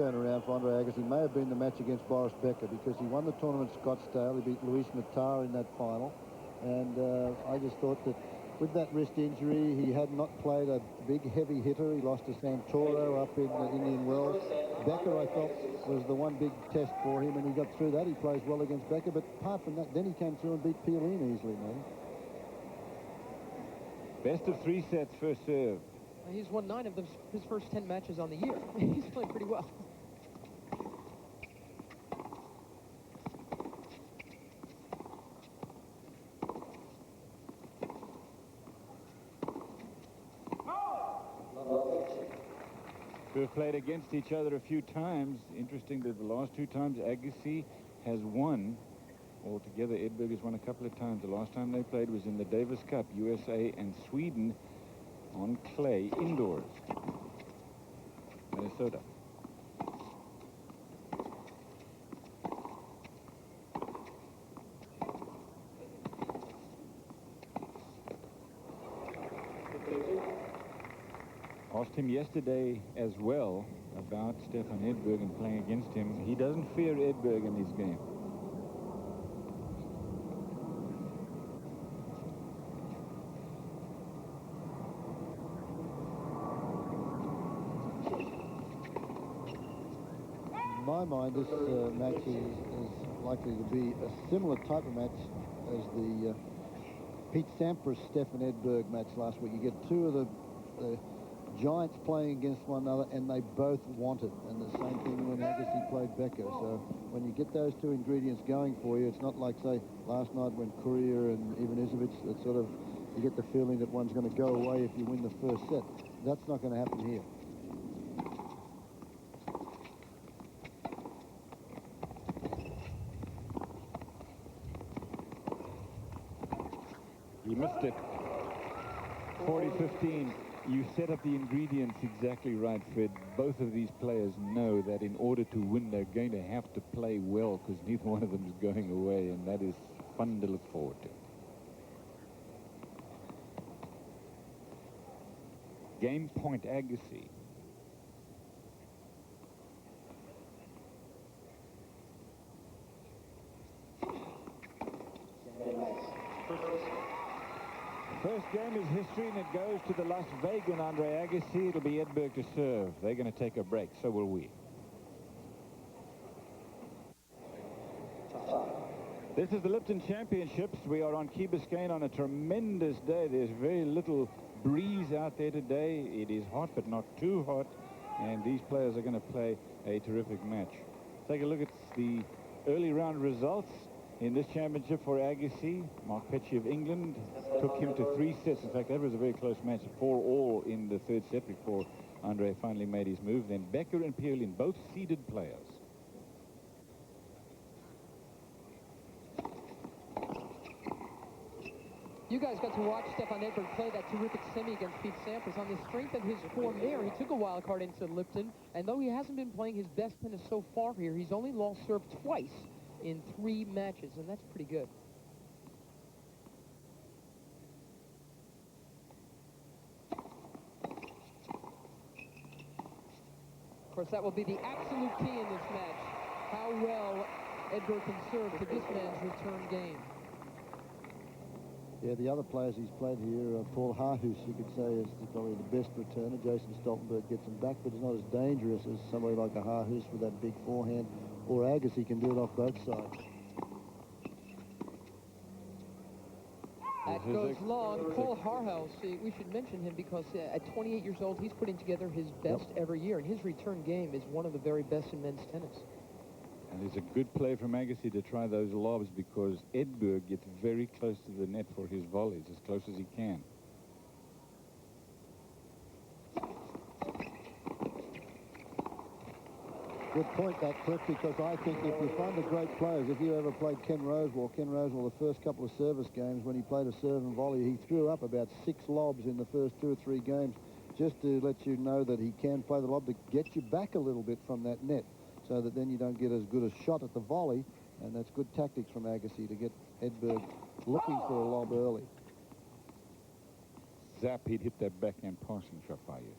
turnaround for Andre Agassi may have been the match against Boris Becker, because he won the tournament at Scottsdale. He beat Luis Natar in that final. And I just thought that with that wrist injury, he had not played a big heavy hitter. He lost to Santoro up in Indian Wells. Becker, I felt, was the one big test for him, and he got through that. He plays well against Becker, but apart from that, then he came through and beat Piolin easily, man. Best of 3 sets, first serve. He's won 9 of his first 10 matches on the year. He's played pretty well. We've played against each other a few times. Interesting that the last 2 times Agassi has won. Altogether, Edberg has won a couple of times. The last time they played was in the Davis Cup, USA and Sweden, on clay indoors, Minnesota. Asked him yesterday as well about Stefan Edberg and playing against him. He doesn't fear Edberg in this game. In my mind, this match is likely to be a similar type of match as the Pete Sampras-Stefan Edberg match last week. You get 2 of the giants playing against one another, and they both want it. And the same thing when Agassi played Becker. So when you get those 2 ingredients going for you, it's not like, say, last night when Courier and Ivanisevic, that sort of, you get the feeling that one's going to go away if you win the first set. That's not going to happen here. He missed it. 40-15. You set up the ingredients exactly right, Fred. Both of these players know that in order to win, they're going to have to play well, because neither one of them is going away, and that is fun to look forward to. Game point, Agassi. First game is history, and it goes to the Las Vegas Andre Agassi. It'll be Edberg to serve. They're going to take a break. So will we. This is the Lipton Championships. We are on Key Biscayne on a tremendous day. There's very little breeze out there today. It is hot, but not too hot. And these players are going to play a terrific match. Take a look at the early round results in this championship for Agassi. Mark Petchey of England took him to 3 sets. In fact, that was a very close match, 4-all in the 3rd set before Andre finally made his move. Then Becker and Piolin, both seeded players. You guys got to watch Stefan Edberg play that terrific semi against Pete Sampras. On the strength of his form there, he took a wild card into Lipton, and though he hasn't been playing his best tennis so far here, he's only lost serve twice in 3 matches, and that's pretty good. Of course, that will be the absolute key in this match, how well Edberg can serve to this man's return game. Yeah, the other players he's played here, Paul Harhus, you could say, is probably the best returner. Jason Stoltenberg gets him back, but he's not as dangerous as somebody like a Harhus with that big forehand, or Agassi can do it off both sides. That goes long. Paul Harhaus, we should mention him because at 28 years old, he's putting together his best every year, and his return game is one of the very best in men's tennis. And it's a good play from Agassi to try those lobs, because Edberg gets very close to the net for his volleys, as close as he can. Good point, that, Cliff, because I think if you find the great players, if you ever played Ken Rosewall, the first couple of service games, when he played a serve and volley, he threw up about 6 lobs in the first 2 or 3 games, just to let you know that he can play the lob to get you back a little bit from that net, so that then you don't get as good a shot at the volley, and that's good tactics from Agassi to get Edberg looking for a lob early. Zap, he'd hit that backhand passing shot by you.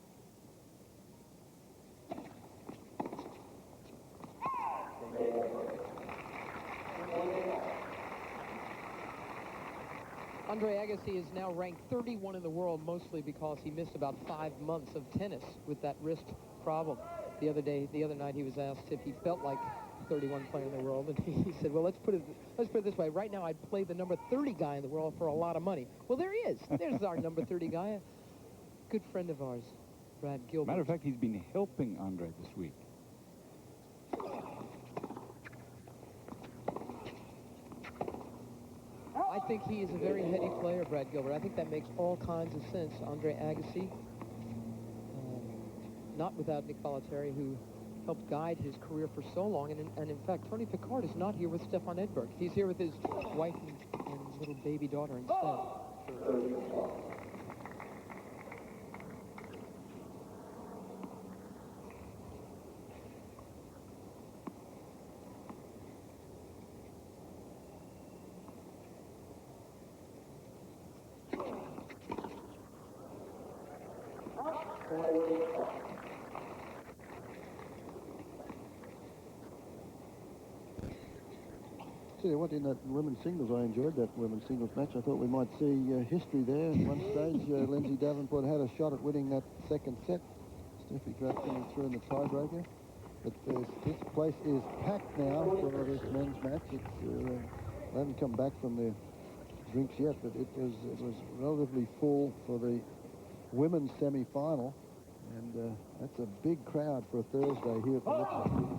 Andre Agassi is now ranked 31 in the world, mostly because he missed about 5 months of tennis with that wrist problem. The other night, he was asked if he felt like 31 player in the world, and he said, well, let's put it this way. Right now, I'd play the number 30 guy in the world for a lot of money. Well, there he is. There's our number 30 guy, a good friend of ours, Brad Gilbert. Matter of fact, he's been helping Andre this week. I think he is a very heady player, Brad Gilbert. I think that makes all kinds of sense. Andre Agassi, not without Nick Bollettieri, who helped guide his career for so long. And in fact, Tony Picard is not here with Stefan Edberg. He's here with his wife and little baby daughter instead. See, what in that women's singles, I enjoyed that women's singles match. I thought we might see history there. At one stage, Lindsay Davenport had a shot at winning that second set. Steffi Graf coming through in the tiebreaker. But this place is packed now for this men's match. They haven't come back from their drinks yet, but it was relatively full for the women's semi-final. And that's a big crowd for a Thursday here at the Lipton.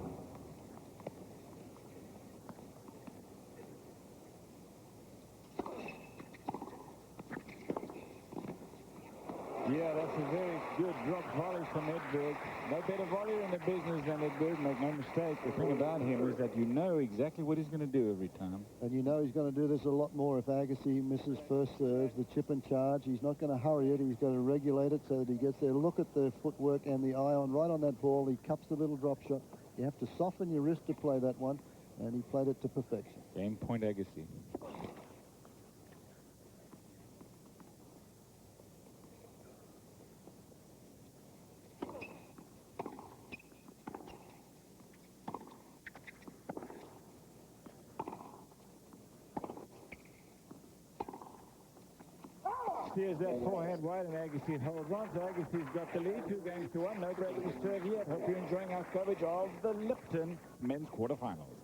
Yeah, that's a very good drop volley from Edberg. No better volleyer in the business than Edberg, make no mistake. The thing about him is that you know exactly what he's going to do every time. And you know he's going to do this a lot more if Agassi misses first serves, the chip and charge. He's not going to hurry it. He's going to regulate it so that he gets there. Look at the footwork and the eye on right on that ball. He cups the little drop shot. You have to soften your wrist to play that one, and he played it to perfection. Game point Agassi. Here's that forehand wide, and Agassi holds on. So Agassi's got the lead, 2-1. No break to serve yet. Hope you're enjoying our coverage of the Lipton men's quarterfinals.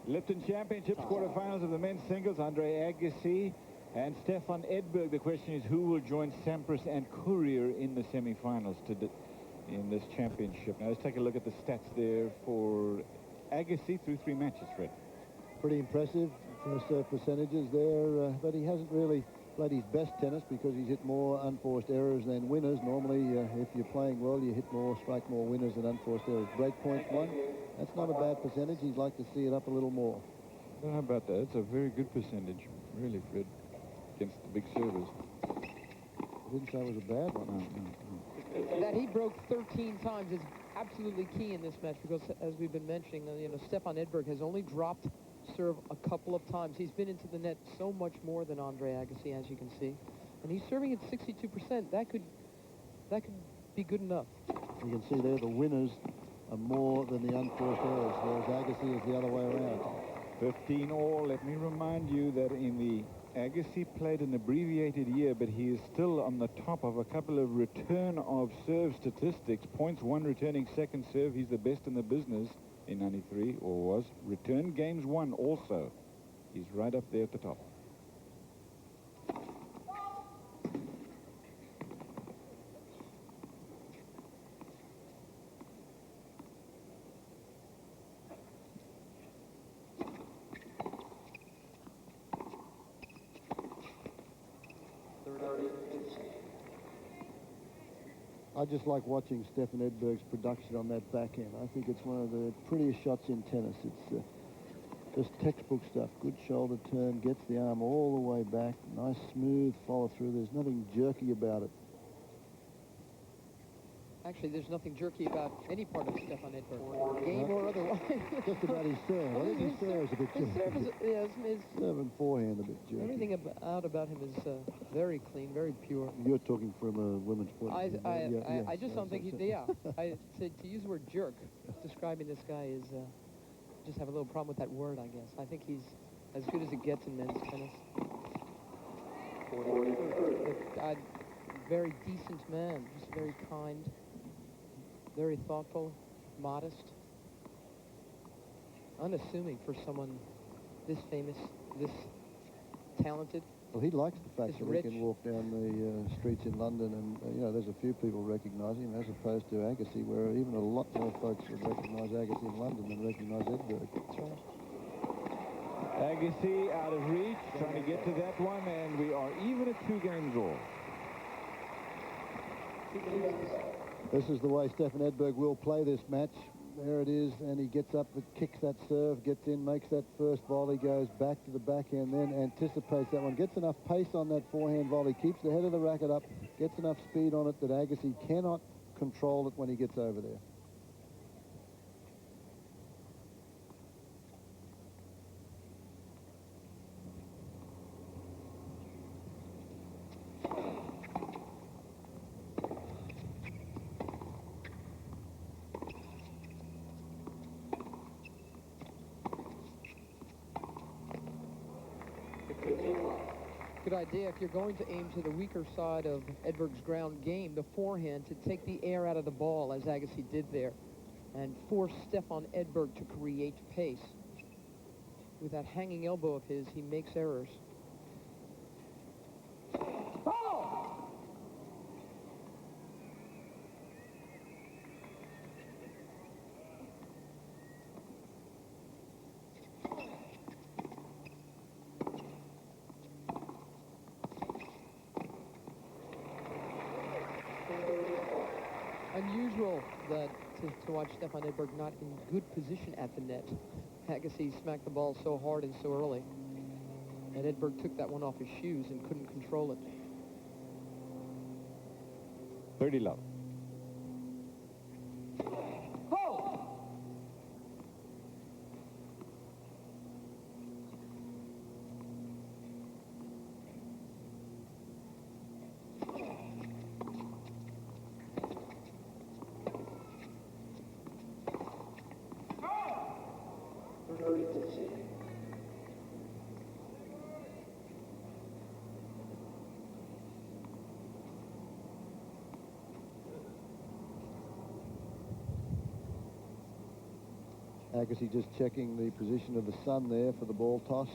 Lipton Championships quarterfinals of the men's singles. Andre Agassi and Stefan Edberg. The question is, who will join Sampras and Courier in the semifinals in this championship? Now let's take a look at the stats there for Agassi through 3 matches, Fred. Pretty impressive. First percentages there, but he hasn't really played his best tennis because he's hit more unforced errors than winners. Normally, if you're playing well, you hit more, strike more winners than unforced errors. Break points won. That's not a bad percentage. He'd like to see it up a little more. I don't know about that. It's a very good percentage, really, Fred, against the big servers. I didn't say it was a bad one. No. That he broke 13 times is absolutely key in this match because, as we've been mentioning, Stefan Edberg has only dropped serve a couple of times. He's been into the net so much more than Andre Agassi, as you can see, and he's serving at 62%. That could be good enough. You can see there the winners are more than the unforced errors, whereas Agassi is the other way around. 15 all. Let me remind you that in the Agassi played an abbreviated year, but he is still on the top of a couple of return of serve statistics. Points won returning second serve. He's the best in the business in 93, or was. Return games won also. He's right up there at the top. I just like watching Stefan Edberg's production on that backhand. I think it's one of the prettiest shots in tennis. It's just textbook stuff. Good shoulder turn, gets the arm all the way back. Nice smooth follow through. There's nothing jerky about it. Actually, there's nothing jerky about any part of Stefan Edberg, game or otherwise. Just about his serve. I think his serve is a bit jerky. His serve is serve and forehand a bit jerky. Everything about him is very clean, very pure. You're talking from a women's point of view. I just don't think he, to use the word jerk, describing this guy is, just have a little problem with that word, I guess. I think he's as good as it gets in men's tennis. A very decent man, just very kind, very thoughtful, modest, unassuming for someone this famous, this talented. Well, he likes the fact It's that rich. he can walk down the streets in London and, you know, there's a few people recognise him as opposed to Agassi, where even a lot more folks would recognise Agassi in London than recognise Edberg. That's right. Agassi out of reach, trying to get to that one, and we are even at 2 games all. This is the way Stefan Edberg will play this match. There it is, and he gets up, kicks that serve, gets in, makes that first volley, goes back to the backhand, then anticipates that one, gets enough pace on that forehand volley, keeps the head of the racket up, gets enough speed on it that Agassi cannot control it when he gets over there. Good idea if you're going to aim to the weaker side of Edberg's ground game, the forehand, to take the air out of the ball, as Agassi did there, and force Stefan Edberg to create pace. With that hanging elbow of his, he makes errors. Unusual that to watch Stefan Edberg not in good position at the net. Agassi smacked the ball so hard and so early, and Edberg took that one off his shoes and couldn't control it. 30 love. Agassi just checking the position of the sun there for the ball toss.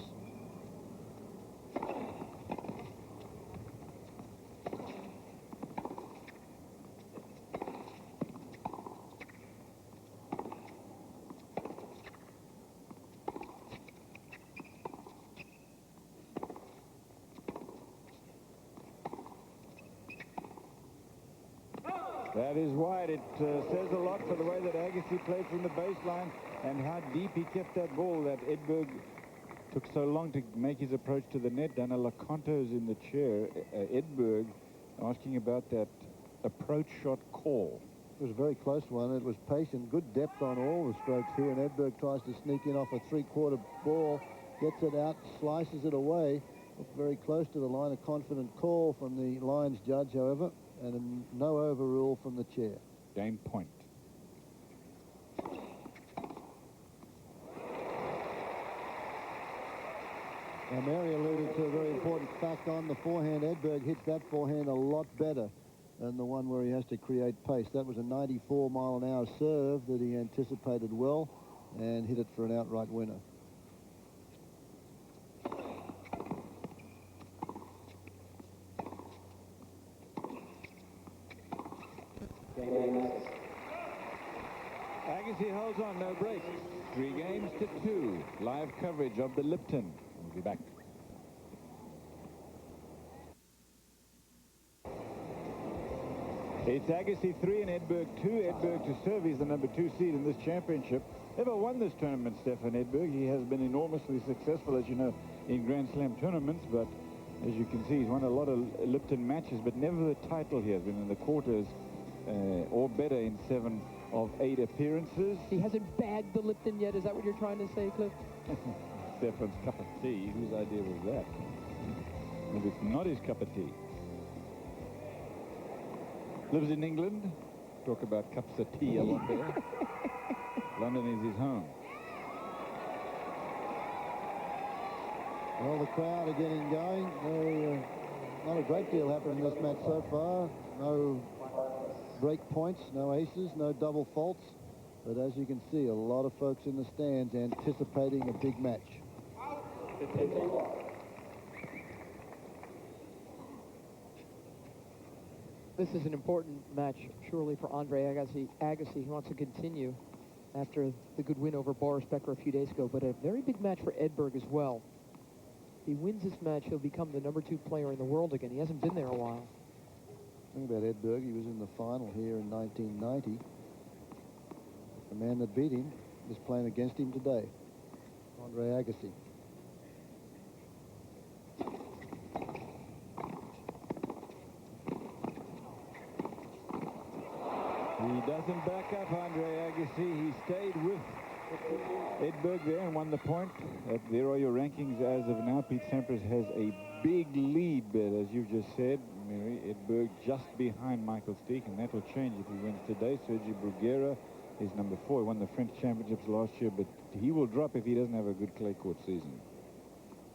That is wide. It says a lot for the way that Agassi played from the baseline and how deep he kept that ball, that Edberg took so long to make his approach to the net. Dana Laconto's in the chair. Edberg asking about that approach shot call. It was a very close one. It was patient, good depth on all the strokes here, and Edberg tries to sneak in off a three-quarter ball, gets it out, slices it away. Looked very close to the line. A confident call from the lines judge, however, and no overrule from the chair. Game point. Now, Mary alluded to a very important fact on the forehand. Edberg hits that forehand a lot better than the one where he has to create pace. That was a 94-mile-an-hour serve that he anticipated well and hit it for an outright winner. Agassi holds on, no break. 3 games to 2. Live coverage of the Lipton. We'll be back. It's Agassi 3 and Edberg 2. Edberg to serve. He's the number 2 seed in this championship. Never won this tournament, Stefan Edberg. He has been enormously successful, as you know, in Grand Slam tournaments, but as you can see, he's won a lot of Lipton matches, but never the title. He has been in the quarters or better in 7 of 8 appearances. He hasn't bagged the Lipton yet. Is that what you're trying to say, Cliff? Stefan's cup of tea. Whose idea was that? Maybe it's not his cup of tea. Lives in England. Talk about cups of tea a lot there. London is his home. Well, the crowd are getting going. Not a great deal happened in this match so far. No break points, no aces, no double faults. But as you can see, a lot of folks in the stands anticipating a big match. This is an important match, surely, for Andre Agassi. Agassi, who wants to continue after the good win over Boris Becker a few days ago, but a very big match for Edberg as well. If he wins this match, he'll become the #2 player in the world again. He hasn't been there a while. Think about Edberg. He was in the final here in 1990. The man that beat him is playing against him today, Andre Agassi. He doesn't back up Andre Agassi. He stayed with Edberg there and won the point. There are your rankings as of now. Pete Sampras has a big lead, but as you've just said, Mary, Edberg just behind Michael Steek, and that will change if he wins today. Sergi Bruguera is #4. He won the French Championships last year, but he will drop if he doesn't have a good clay court season.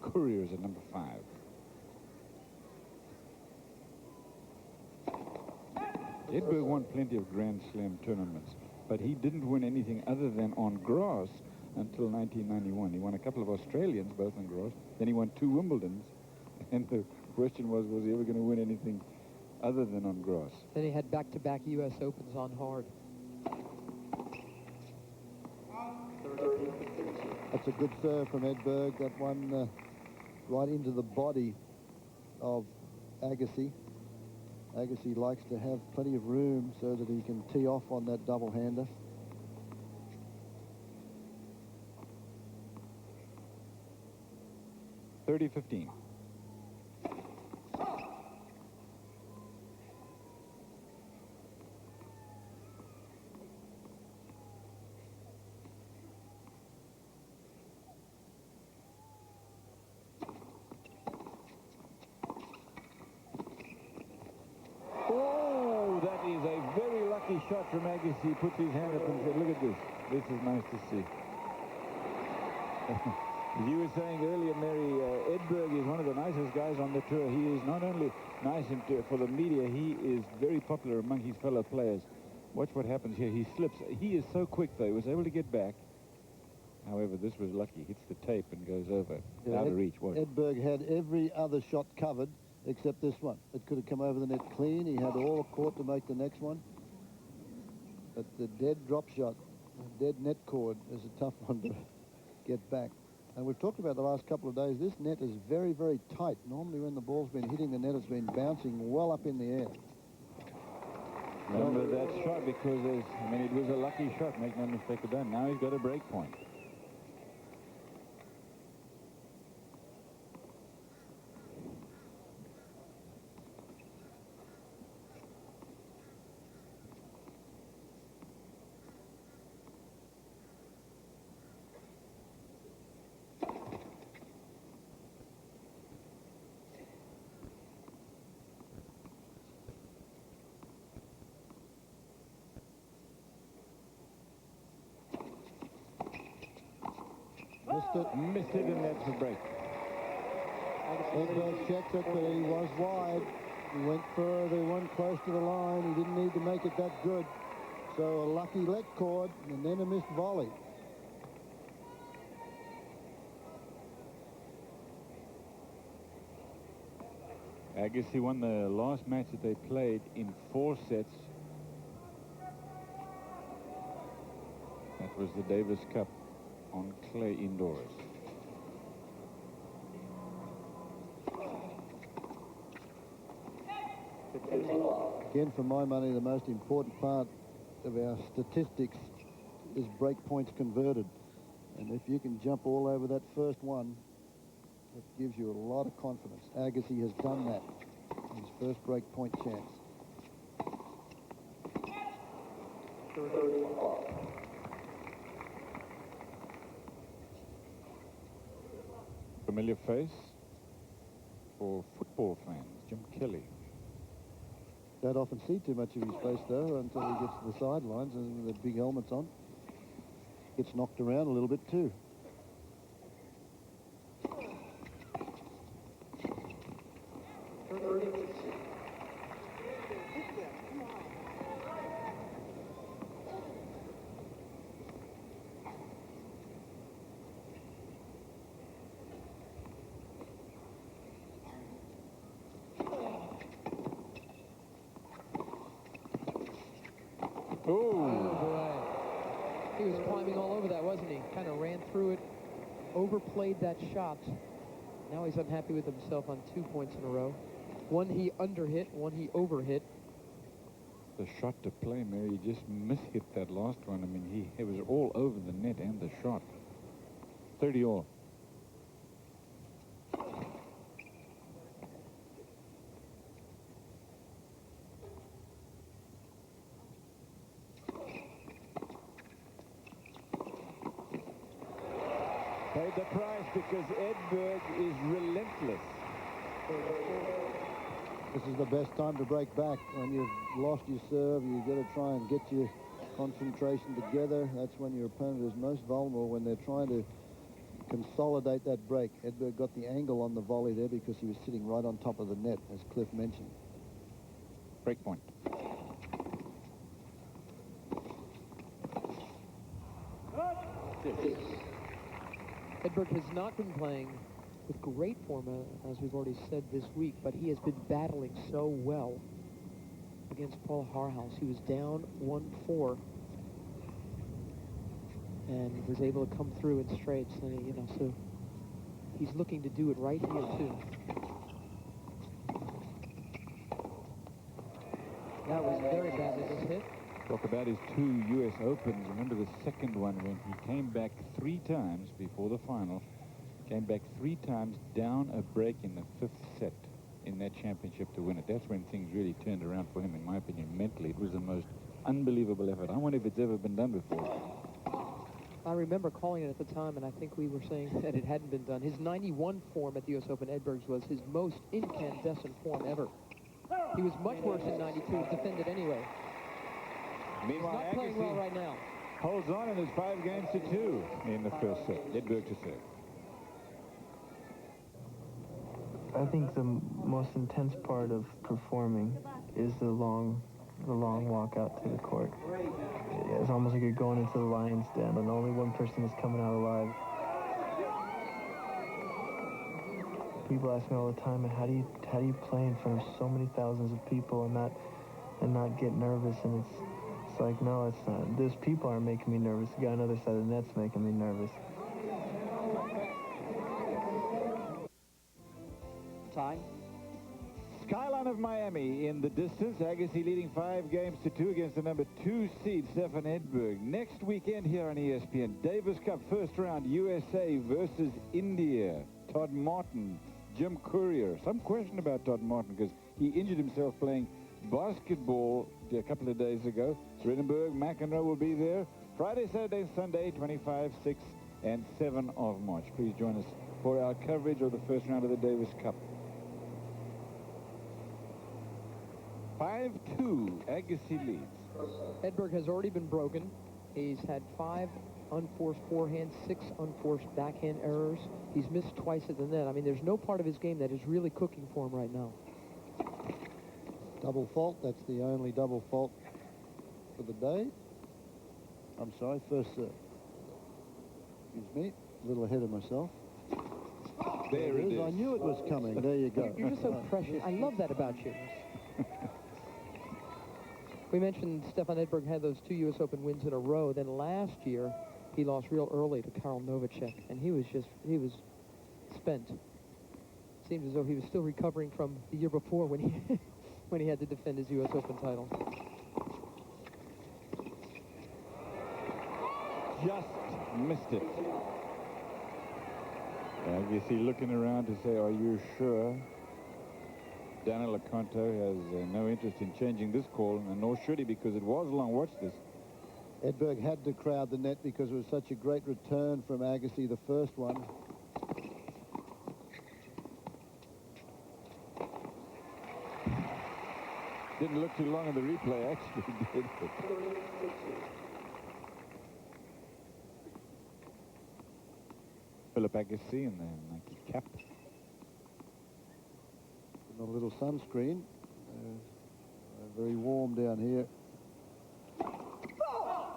Courier is at #5. Edberg won plenty of Grand Slam tournaments, but he didn't win anything other than on grass until 1991. He won a couple of Australians, both on grass. Then he won 2 Wimbledons, and the question was he ever going to win anything other than on grass? Then he had back-to-back U.S. Opens on hard. That's a good serve from Edberg. That one right into the body of Agassi. Agassi likes to have plenty of room so that he can tee off on that double-hander. (30-15). Shot from Agassi. He puts his hand up and said, look at this. This is nice to see. You were saying earlier, Mary, Edberg is one of the nicest guys on the tour. He is not only nice for the media, he is very popular among his fellow players. Watch what happens here. He slips. He is so quick, though. He was able to get back. However, this was lucky. Hits the tape and goes over. Yeah, out of reach. Watch. Edberg had every other shot covered except this one. It could have come over the net clean. He had all the court to make the next one. But the dead drop shot, the dead net cord, is a tough one to get back. And we've talked about the last couple of days. This net is very, very tight. Normally when the ball's been hitting the net, it's been bouncing well up in the air. Remember that shot because it was a lucky shot. Make no mistake about it. Now he's got a break point. Missed it, and that's a break. Edberg checked it, but he was wide. He went further, went close to the line. He didn't need to make it that good. So a lucky let cord, and then a missed volley. Agassi won the last match that they played in 4 sets. That was the Davis Cup on clay indoors. Again, for my money, the most important part of our statistics is break points converted. And if you can jump all over that first one, it gives you a lot of confidence. Agassi has done that in his first break point chance. Familiar face for football fans, Jim Kelly. Don't often see too much of his face, though, until he gets to the sidelines and the big helmets on. Gets knocked around a little bit, too. Oh, boy. He was climbing all over that, wasn't he? Kind of ran through it, overplayed that shot. Now he's unhappy with himself on 2 points in a row. One he underhit, one he overhit. The shot to play, Mary, he just mishit that last one. I mean, he was all over the net and the shot. 30 all. Paid the price because Edberg is relentless. This is the best time to break back. When you've lost your serve, you've got to try and get your concentration together. That's when your opponent is most vulnerable, when they're trying to consolidate that break. Edberg got the angle on the volley there because he was sitting right on top of the net, as Cliff mentioned. Break point. Edberg has not been playing with great form, as we've already said this week, but he has been battling so well against Paul Harhaus. He was down 1-4 and was able to come through in straights. And, you know, so he's looking to do it right here too. That was very badly hit. Talk about his 2 U.S. Opens. Remember the second one when he came back 3 times before the final. Came back 3 times down a break in the 5th set in that championship to win it. That's when things really turned around for him, in my opinion, mentally. It was the most unbelievable effort. I wonder if it's ever been done before. I remember calling it at the time, and I think we were saying that it hadn't been done. His 91 form at the U.S. Open, Edberg's, was his most incandescent form ever. He was much worse in 92, defended anyway. He's not playing well right now. Holds on in his 5 games to 2 in the first set. Edberg to serve. I think the most intense part of performing is the long walk out to the court. It's almost like you're going into the lion's den and only one person is coming out alive. People ask me all the time, how do you play in front of so many thousands of people and not get nervous? And it's like, no, it's not. Those people aren't making me nervous. The guy on the other side of the net's making me nervous. Time. Skyline of Miami in the distance. Agassi leading 5 games to 2 against the number 2 seed, Stefan Edberg. Next weekend here on ESPN, Davis Cup first round, USA versus India. Todd Martin, Jim Courier. Some question about Todd Martin because he injured himself playing basketball a couple of days ago. Rittenberg, McEnroe will be there. Friday, Saturday, Sunday, 25, 6, and 7 of March. Please join us for our coverage of the first round of the Davis Cup. 5-2, Agassi leads. Edberg has already been broken. He's had 5 unforced forehand, 6 unforced backhand errors. He's missed twice at the net. I mean, there's no part of his game that is really cooking for him right now. Double fault. That's the only double fault for the day. I'm sorry, first serve. Excuse me, a little ahead of myself. There it is. I knew it was coming. There you go. You're just so precious. I love that about you. We mentioned Stefan Edberg had those 2 U.S. Open wins in a row. Then last year, he lost real early to Karl Novacek, and he was spent. Seemed as though he was still recovering from the year before when he when he had to defend his U.S. Open title. Just missed it. Agassi looking around to say, are you sure? Daniel Aconto has no interest in changing this call, and nor should he, because it was long. Watch this. Edberg had to crowd the net because it was such a great return from Agassi, the first one. Didn't look too long in the replay, actually, did it? Philip Agassi in the Nike cap. A little sunscreen. Very warm down here.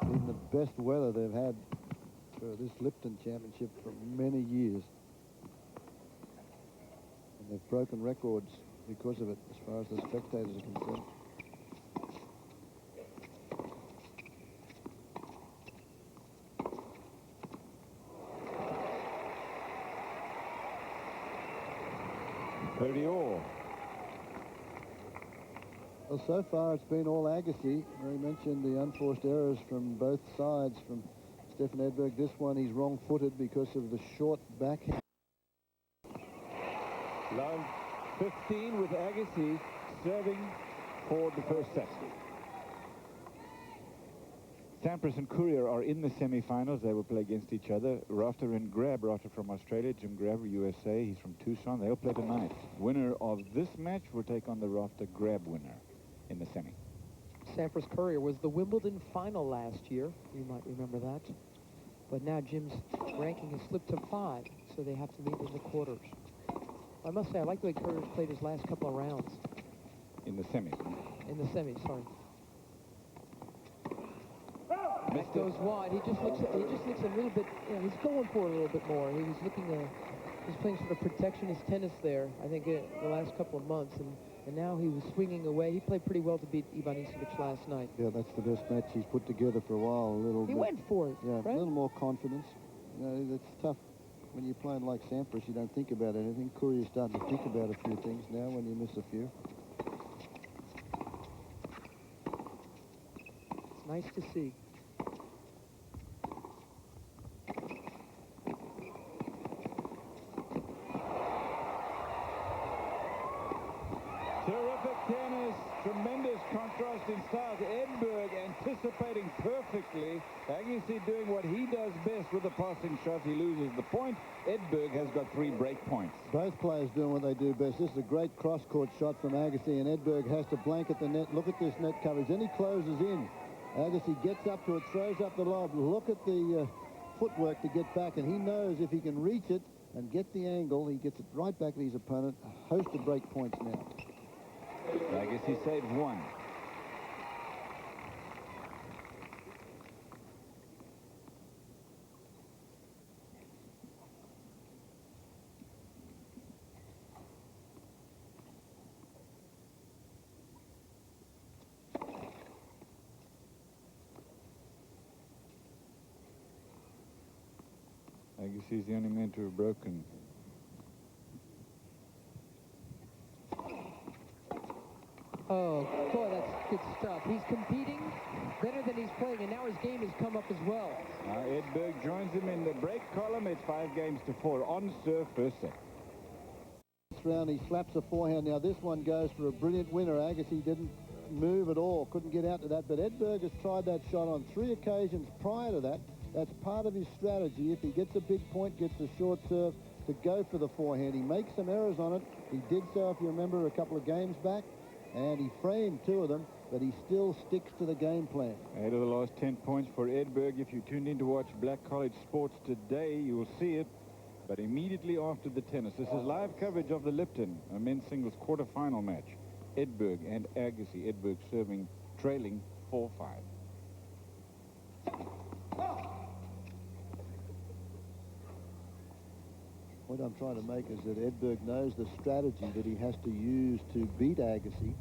In the best weather they've had for this Lipton Championship for many years. And they've broken records because of it, as far as the spectators are concerned. 30 all. Well, so far it's been all Agassi. We mentioned the unforced errors from both sides from Stefan Edberg. This one he's wrong-footed because of the short backhand. Love 15 with Agassi serving for the first set. Sampras and Courier are in the semi-finals. They will play against each other. Rafter and Grab. Rafter from Australia, Jim Grab, USA. He's from Tucson. They'll play tonight. Winner of this match will take on the Rafter Grab winner in the semi. Sampras Courier was the Wimbledon final last year. You might remember that. But now Jim's ranking has slipped to 5, so they have to meet in the quarters. I must say, I like the way Courier's played his last couple of rounds. In the semi. In the semi, sorry. Missed Goes it. wide. He just looks a little bit, he's going for it a little bit more. He was looking, he's playing sort of protectionist tennis there, I think, the last couple of months. And now he was swinging away. He played pretty well to beat Ivan Isavic last night. Yeah, that's the best match he's put together for a while. He went for it, yeah, right? a little more confidence. You know, it's tough when you're playing like Sampras. You don't think about anything. Courier's starting to think about a few things now when you miss a few. It's nice to see. Terrific tennis, tremendous contrast in styles. Edberg anticipating perfectly. Agassi doing what he does best with the passing shot. He loses the point. Edberg has got 3 break points. Both players doing what they do best. This is a great cross-court shot from Agassi, and Edberg has to blanket the net. Look at this net coverage. Then he closes in. Agassi gets up to it, throws up the lob. Look at the footwork to get back, and he knows if he can reach it and get the angle, he gets it right back at his opponent. A host of break points now. Agassi saves 1. Agassi's the only man to have broken. Oh, boy, that's good stuff. He's competing better than he's playing, and now his game has come up as well. Now Edberg joins him in the break column. It's 5 games to 4 on serve first set. This round he slaps a forehand. Now this one goes for a brilliant winner. Agassi didn't move at all, couldn't get out to that, but Edberg has tried that shot on 3 occasions prior to that. That's part of his strategy. If he gets a big point, gets a short serve, to go for the forehand. He makes some errors on it. He did so, if you remember, a couple of games back, and he framed 2 of them, but he still sticks to the game plan. 8 of the last 10 points for Edberg. If you tuned in to watch Black College Sports today, you'll see it. But immediately after the tennis, this is live coverage of the Lipton, a men's singles quarterfinal match. Edberg and Agassi. Edberg serving, trailing 4-5. What I'm trying to make is that Edberg knows the strategy that he has to use to beat Agassi,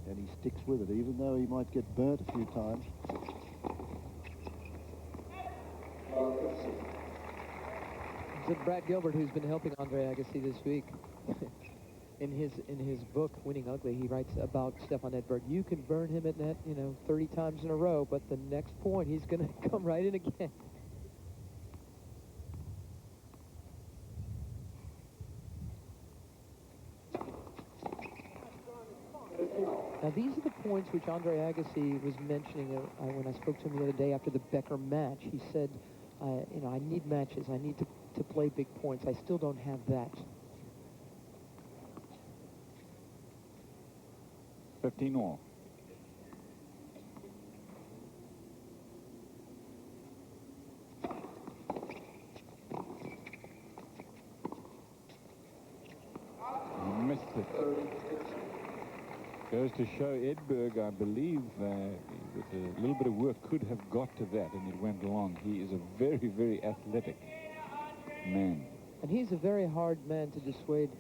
and he sticks with it, even though he might get burnt a few times. It's Brad Gilbert who's been helping Andre Agassi this week. in his book, Winning Ugly, he writes about Stefan Edberg. You can burn him at net, 30 times in a row, but the next point, he's going to come right in again. Now, these are the points which Andre Agassi was mentioning when I spoke to him the other day after the Becker match. He said, I need matches. I need to play big points. I still don't have that. 15 all. Missed it. Goes to show Edberg, I believe, with a little bit of work, could have got to that, and it went along. He is a very, very athletic man. And he's a very hard man to dissuade,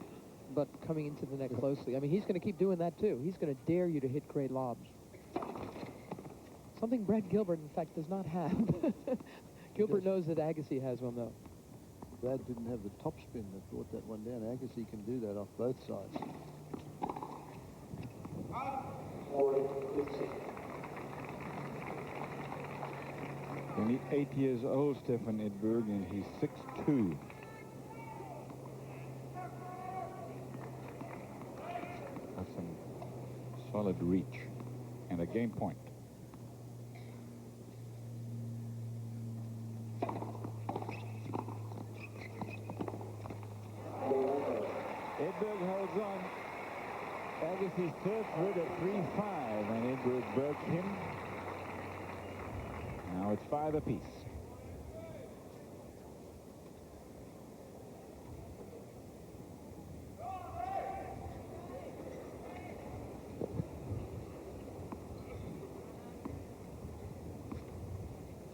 but coming into the net closely. I mean, he's going to keep doing that, too. He's going to dare you to hit great lobs. Something Brad Gilbert, in fact, does not have. Gilbert knows that Agassi has one, though. Brad didn't have the top spin that brought that one down. Agassi can do that off both sides. Only 8 years old, Stefan Edberg, and he's 6'2". That's some solid reach and a game point. Edberg holds on. Agassi's serve rid at 3-5, and Edberg broke him. Now it's 5 apiece.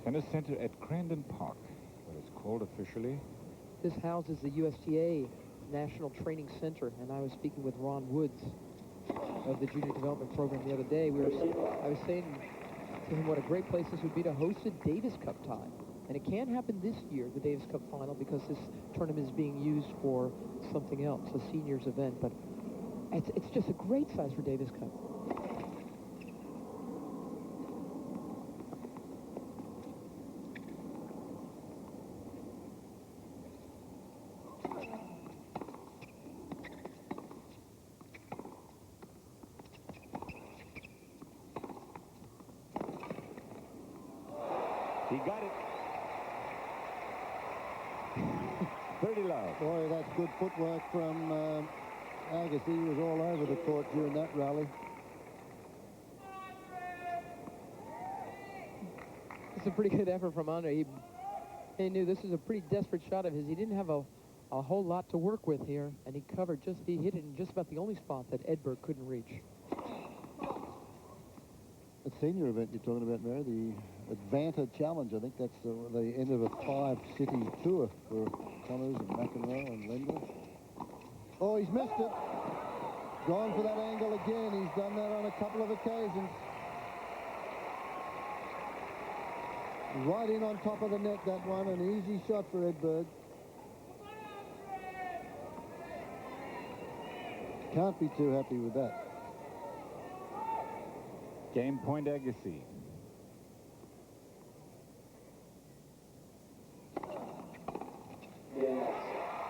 Tennis Center at Crandon Park, what it's called officially. This houses the USTA National Training Center, and I was speaking with Ron Woods of the Junior Development Program the other day. I was saying to him what a great place this would be to host a Davis Cup tie. And it can't happen this year, the Davis Cup final, because this tournament is being used for something else, a seniors event. But it's just a great size for Davis Cup. He got it. 30 love. Boy, that's good footwork from Agassi. He was all over the court during that rally. It's a pretty good effort from Andre. He knew this was a pretty desperate shot of his. He didn't have a whole lot to work with here, and he hit it in just about the only spot that Edberg couldn't reach. A senior event you're talking about, Mary, the Advanta Challenge. I think that's the end of a 5-city tour for Connors and McEnroe and Lendl. Oh, he's missed it. Gone for that angle again. He's done that on a couple of occasions. Right in on top of the net, that one. An easy shot for Edberg. Can't be too happy with that. Game point Agassi.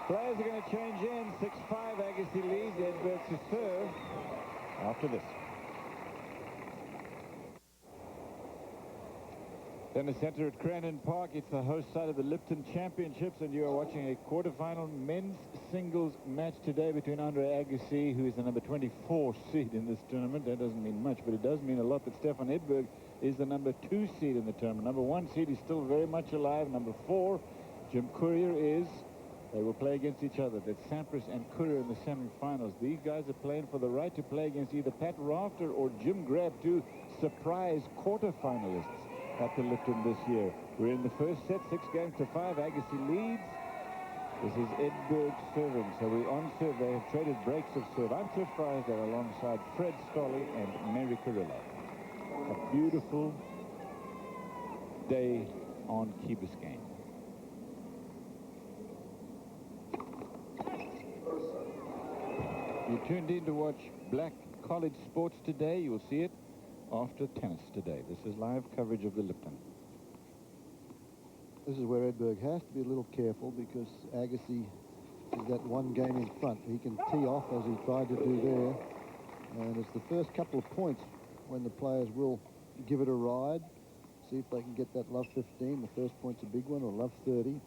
Players are going to change in. 6-5 Agassi leads. Edberg to serve after this. Tennis Center at Crandon Park. It's the host side of the Lipton Championships, and you are watching a quarterfinal men's singles match today between Andre Agassi, who is the number 24 seed in this tournament. That doesn't mean much, but it does mean a lot that Stefan Edberg is the number 2 seed in the tournament. Number 1 seed is still very much alive. Number 4, Jim Courier is. They will play against each other. That's Sampras and Courier in the semifinals. These guys are playing for the right to play against either Pat Rafter or Jim Grab, two surprise quarterfinalists at the Lipton this year. We're in the first set, 6-5. Agassi leads. This is Edberg serving. So we're on serve. They have traded breaks of serve. I'm Cliff Fryer alongside Fred Stolley and Mary Carrillo. A beautiful day on Key Biscayne. You tuned in to watch Black College Sports today. You'll see it after tennis today. This is live coverage of the Lipton. This is where Edberg has to be a little careful because Agassi is that one game in front. He can tee off as he tried to do there. And it's the first couple of points when the players will give it a ride. See if they can get that love 15. The first point's a big one, or love 30.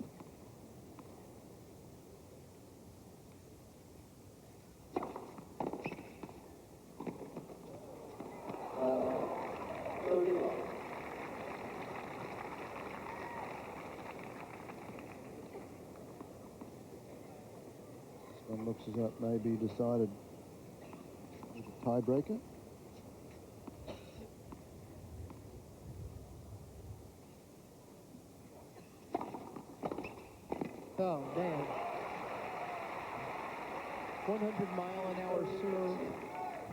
One looks as though it may be decided with a tiebreaker. Oh, man. 100-mile-an-hour serve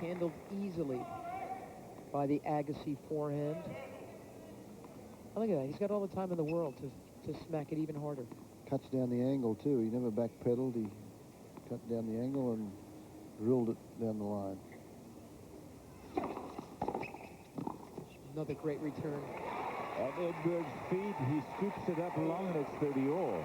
handled easily by the Agassi forehand. Oh, look at that. He's got all the time in the world to smack it even harder. cuts down the angle too. He never backpedaled. He cut down the angle and drilled it down the line. Another great return. At Edberg's feet, he scoops it up long, and it's 30 all.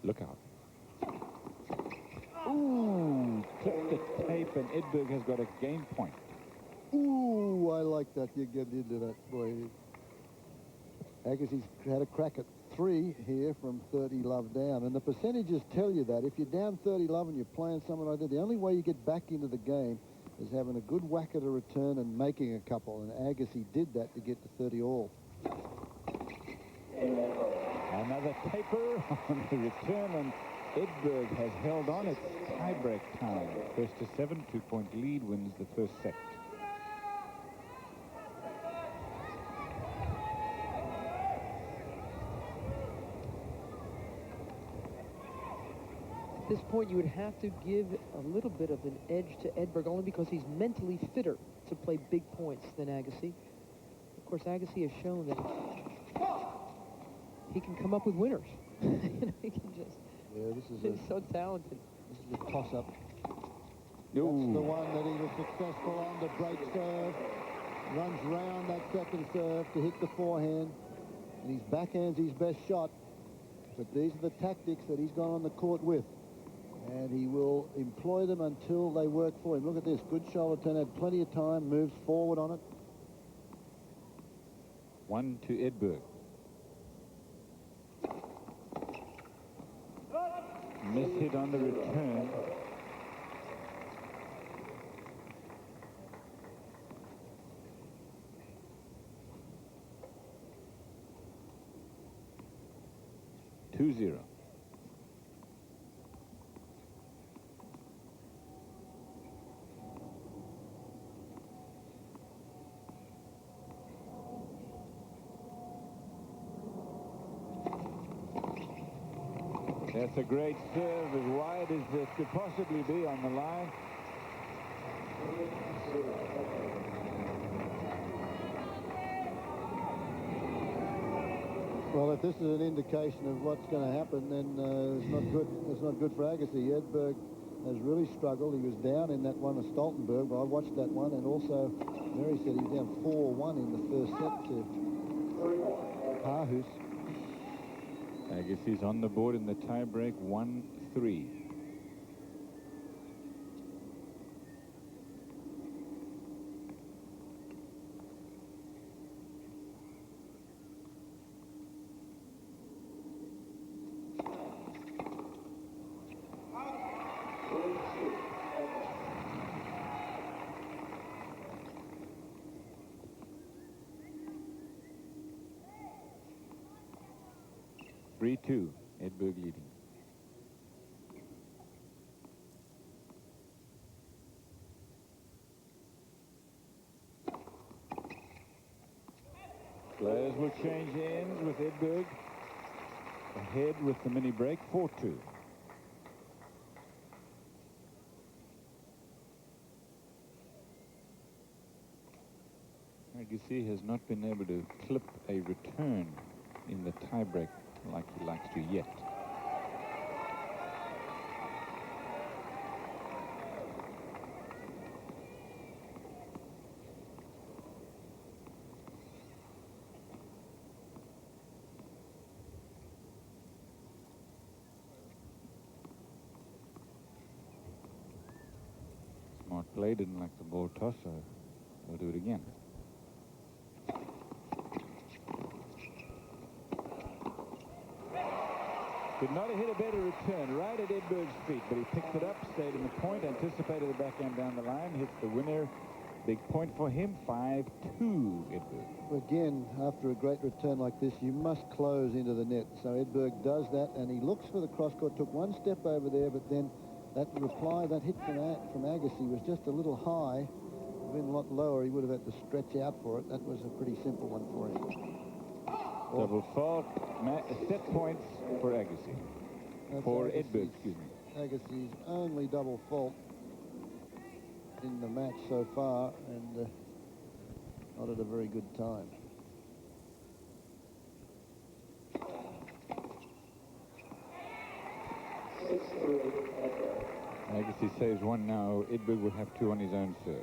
Look out. Ooh, clipped the tape, and Edberg has got a game point. Ooh, I like that. You get into that, boy. Agassi's had a crack at 3 here from 30 love down, and the percentages tell you that. If you're down 30 love and you're playing someone like that, the only way you get back into the game is having a good whack at a return and making a couple, and Agassi did that to get to 30 all. Another taper on the return, and Edberg has held on. It's tiebreak time. First to 7, 2-point lead, wins the first set. At this point, you would have to give a little bit of an edge to Edberg, only because he's mentally fitter to play big points than Agassi. Of course, Agassi has shown that he can come up with winners. You know, he can just... Yeah, this is he's so talented. This is a toss-up. That's the one that he was successful on, the break serve. Runs round that second serve to hit the forehand. And his backhand's his best shot. But these are the tactics that he's gone on the court with. And he will employ them until they work for him. Look at this. Good shoulder turn. Had plenty of time. Moves forward on it. 1 to Edberg. Miss hit on the return. Two zero. That's a great serve, as wide as it could possibly be on the line. Well, if this is an indication of what's going to happen, then it's not good. It's not good for Agassi. Edberg has really struggled. He was down in that one of Stoltenberg, but I watched that one, and also Mary said he was down 4-1 in the first set to Harhus. Agassi's on the board in the tiebreak, 1-3. Edberg leading. Players will change ends with Edberg ahead with the mini break, 4-2. Agassi has not been able to clip a return in the tiebreak like he likes to yet. Smart play, didn't like the ball toss, so we'll do it again. Could not have hit a better return right at Edberg's feet, but he picked it up, stayed in the point, anticipated the backhand down the line, hits the winner. Big point for him, 5-2, Edberg. Again, after a great return like this, you must close into the net. So Edberg does that, and he looks for the cross-court, took one step over there, but then that reply, that hit from Agassi was just a little high. If it had been a lot lower, he would have had to stretch out for it. That was a pretty simple one for him. Double fault, set points for Agassi. For Edberg, excuse me. Agassi's only double fault in the match so far, and not at a very good time. Agassi saves one now. Edberg will have two on his own serve.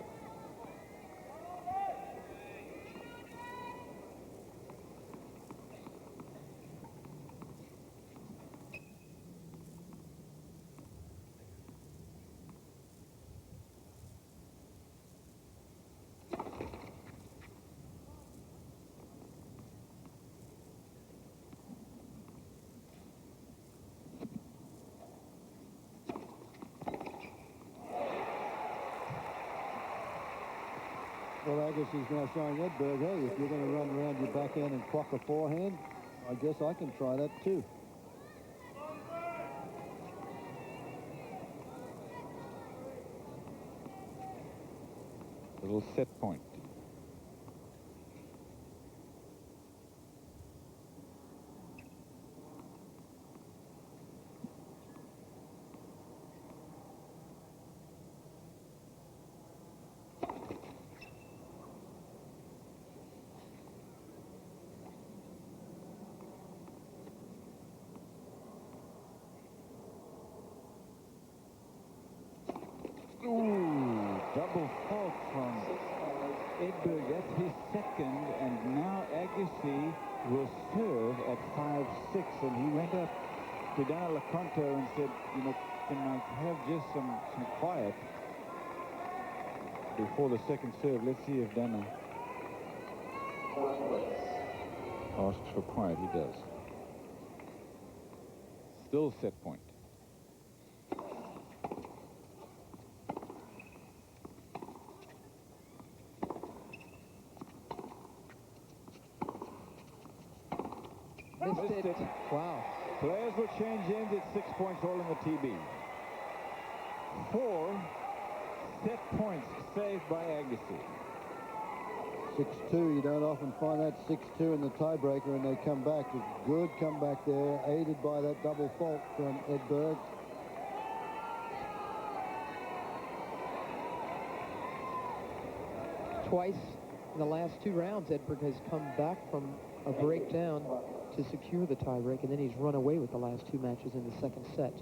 Well, Agassi's now showing Edberg, hey, if you're going to run around your backhand and clock a forehand, I guess I can try that too. Little set point. Ooh, double fault from Edberg. That's his second, and now Agassi will serve at 5-6, and he went up to Dana Leconto and said, you know, can I have just some quiet before the second serve? Let's see if Dana asks for quiet. He does. Still set point. Missed it. Wow. Players will change ends at 6 points all in the TB. 4 set points saved by Agassi. 6-2, you don't often find that 6-2 in the tiebreaker, and they come back. A good comeback there, aided by that double fault from Edberg. Twice in the last 2 rounds, Edberg has come back from a breakdown to secure the tiebreak, and then he's run away with the last 2 matches in the second set.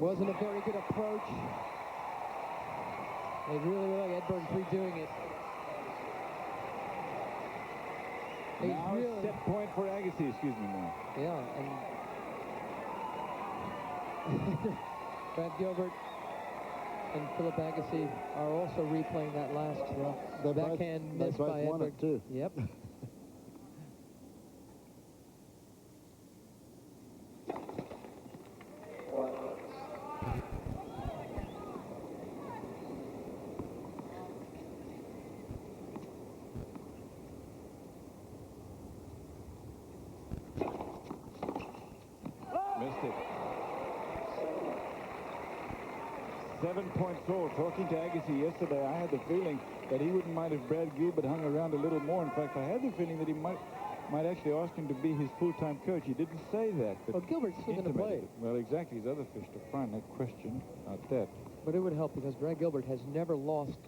Wasn't a very good approach. They really look like Edberg's redoing it. Now it's set point for Agassi, excuse me now. Yeah, and Brad Gilbert and Philip Agassi are also replaying that last backhand miss by Edberg. They both won it too. Yep. Missed it. 7 points all. Talking to Agassi yesterday, I had the feeling that he wouldn't mind if Brad Gilbert hung around a little more. In fact, I had the feeling that he might actually ask him to be his full-time coach. He didn't say that. But Well, Gilbert's still going to play. Well, exactly. His other fish to fry, no question about that. But it would help because Brad Gilbert has never lost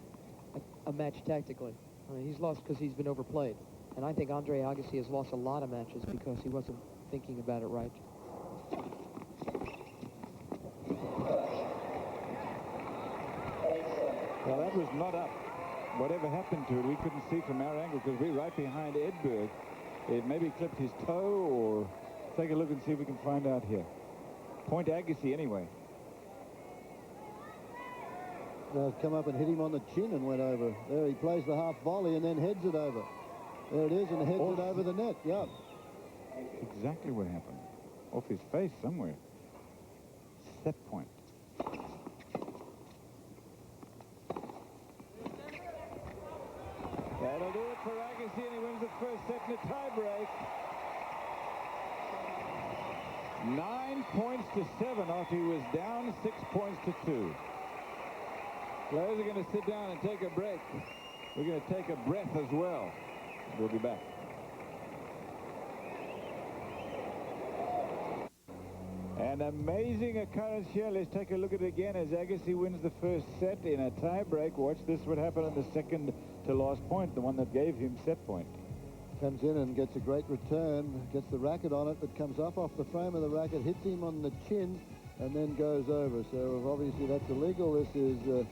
a match tactically. I mean, he's lost because he's been overplayed. And I think Andre Agassi has lost a lot of matches because he wasn't thinking about it right. Well, that was not up. Whatever happened to it, we couldn't see from our angle because we're right behind Edberg. It maybe clipped his toe, or take a look and see if we can find out here. Point Agassi anyway. Now come up and hit him on the chin and went over. There he plays the half volley and then heads it over. There it is, and heads it over the net. Yep. Exactly what happened. Off his face somewhere. Set point. That'll do it for Agassi, and he wins the first set in a tiebreak. 9 points to 7 after he was down 6 points to 2. Players are going to sit down and take a break. We're going to take a breath as well. We'll be back. An amazing occurrence here. Let's take a look at it again as Agassi wins the first set in a tie break. Watch this what happened on the second to last point, the one that gave him set point. Comes in and gets a great return, gets the racket on it, but comes up off the frame of the racket, hits him on the chin, and then goes over. So obviously that's illegal. This is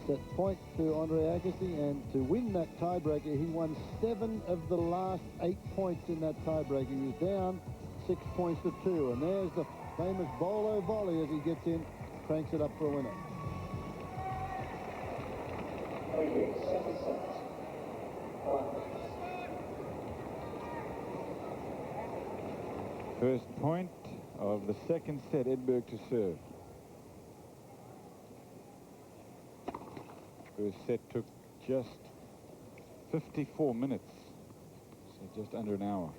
set point to Andre Agassi, and to win that tiebreaker, he won 7 of the last 8 points in that tiebreaker. He was down 6 points to 2, and there's the famous bolo volley as he gets in, cranks it up for a winner. First point of the second set, Edberg to serve. First set took just 54 minutes, so just under an hour.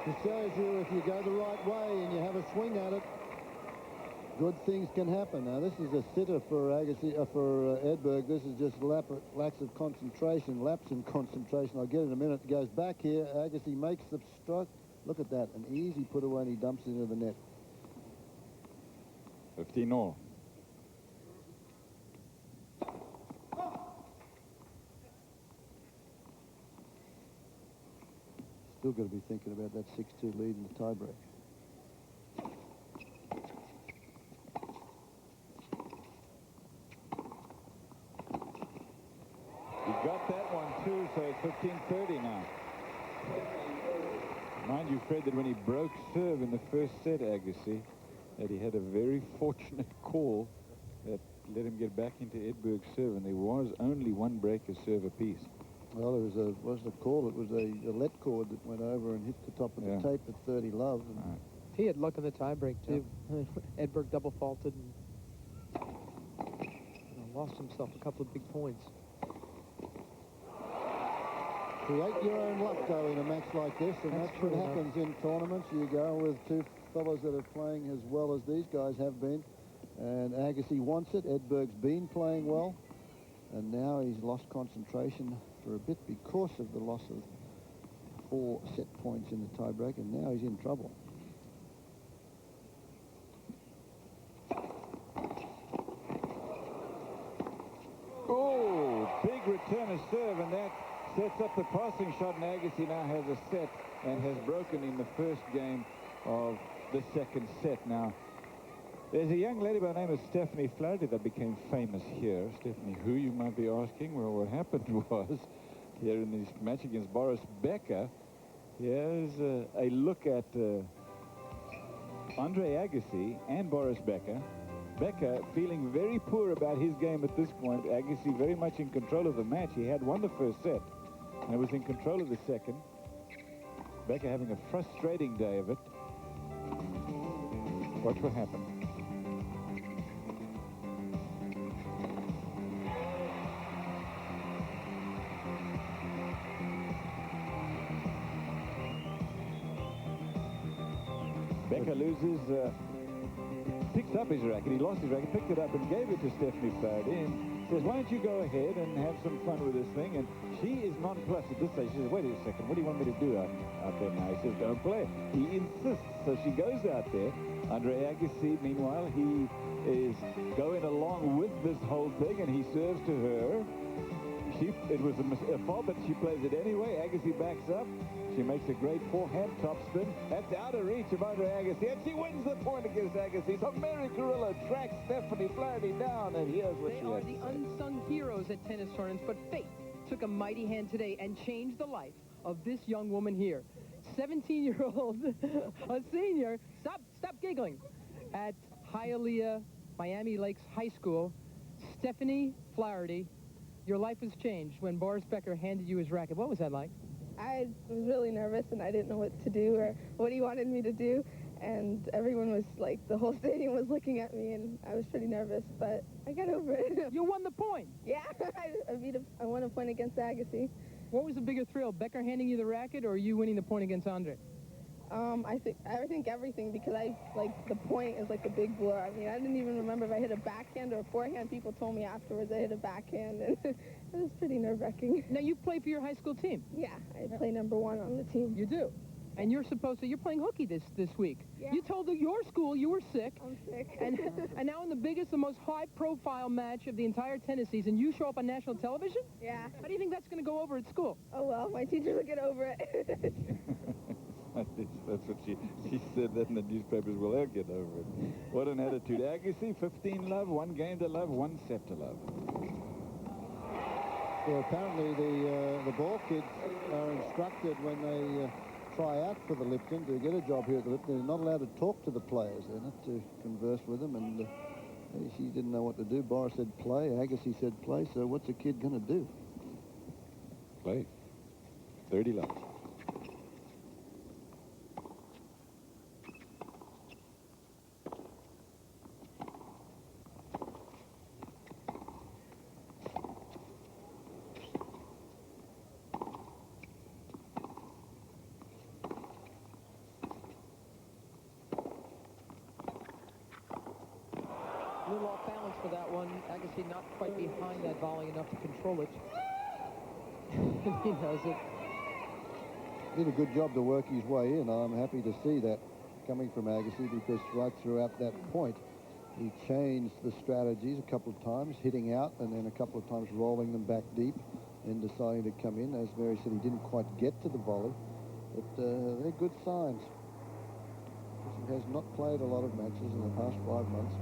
It shows you if you go the right way and you have a swing at it, good things can happen. Now this is a sitter for Agassi, for Edberg. This is just lapse in concentration. I'll get it in a minute. Goes back here. Agassi makes the stroke. Look at that, an easy put away, and he dumps it into the net. 15 all. Still got to be thinking about that 6-2 lead in the tiebreak. He got that one too, so it's 15-30 now. Mind you, Fred, that when he broke serve in the first set, Agassi, that he had a very fortunate call that let him get back into Edberg's serve, and there was only one breaker serve apiece. Well, there was a, wasn't a call, it was a let cord that went over and hit the top of the tape at 30 love. And right. He had luck in the tiebreak, too. Yep. Edberg double faulted and lost himself a couple of big points. Create your own luck, though, in a match like this, and that's what happens in tournaments. You go with two fellows that are playing as well as these guys have been, and Agassi wants it. Edberg's been playing well, and now he's lost concentration for a bit because of the loss of 4 set points in the tiebreak, and now he's in trouble. Oh, big return of serve, and that sets up the passing shot, and Agassi now has a set and has broken in the first game of the second set. Now, there's a young lady by the name of Stephanie Flaherty that became famous here. Stephanie who, you might be asking? Well, what happened was, here in this match against Boris Becker, here's a look at Andre Agassi and Boris Becker. Becker feeling very poor about his game at this point. Agassi very much in control of the match. He had won the first set and was in control of the second. Becker having a frustrating day of it. Watch what happened. Becker loses, picks up his racket. He lost his racket, picked it up and gave it to Stephanie Flaherty and says, why don't you go ahead and have some fun with this thing? And she is nonplussed at this stage. She says, wait a second, what do you want me to do out there now? He says, don't play. He insists. So she goes out there. Andre Agassi, meanwhile, he is going along with this whole thing, and he serves to her. It was a fault, but she plays it anyway. Agassi backs up. She makes a great forehand topspin. That's out of reach of Andre Agassi, and she wins the point against Agassi. So Mary Carrillo tracks Stephanie Flaherty down, and here's what she They are has the to say. unsung heroes at tennis tournaments, but fate took a mighty hand today and changed the life of this young woman here. 17-year-old, a senior, stop giggling, at Hialeah, Miami Lakes High School, Stephanie Flaherty. Your life has changed when Boris Becker handed you his racket. What was that like? I was really nervous, and I didn't know what to do or what he wanted me to do. And everyone was like, the whole stadium was looking at me, and I was pretty nervous, but I got over it. You won the point. Yeah, I won a point against Agassi. What was the bigger thrill, Becker handing you the racket or you winning the point against Andre? I think everything, because the point is like a big blur. I mean, I didn't even remember if I hit a backhand or a forehand. People told me afterwards I hit a backhand, and it was pretty nerve-wracking. Now, you play for your high school team. Yeah, I play number 1 on the team. You do. And you're playing hooky this week. Yeah. You told your school you were sick. I'm sick. And now in the biggest, the most high-profile match of the entire tennis season, you show up on national television? Yeah. How do you think that's going to go over at school? Oh, well, my teachers will get over it. That's what she said that in the newspapers. Well, they'll get over it. What an attitude. Agassi, 15 love, 1 game to love, 1 set to love. Well, apparently the ball kids are instructed when they try out for the Lipton to get a job here at the Lipton. They're not allowed to talk to the players. They're not to converse with them. And she didn't know what to do. Boris said play. Agassi said play. So what's a kid going to do? Play. 30 love. A little off balance for that one. Agassi not quite behind that volley enough to control it. He knows it. Did a good job to work his way in. I'm happy to see that coming from Agassi, because right throughout that point he changed the strategies a couple of times, hitting out and then a couple of times rolling them back deep and deciding to come in. As Mary said, he didn't quite get to the volley, but they're good signs. He has not played a lot of matches in the past 5 months.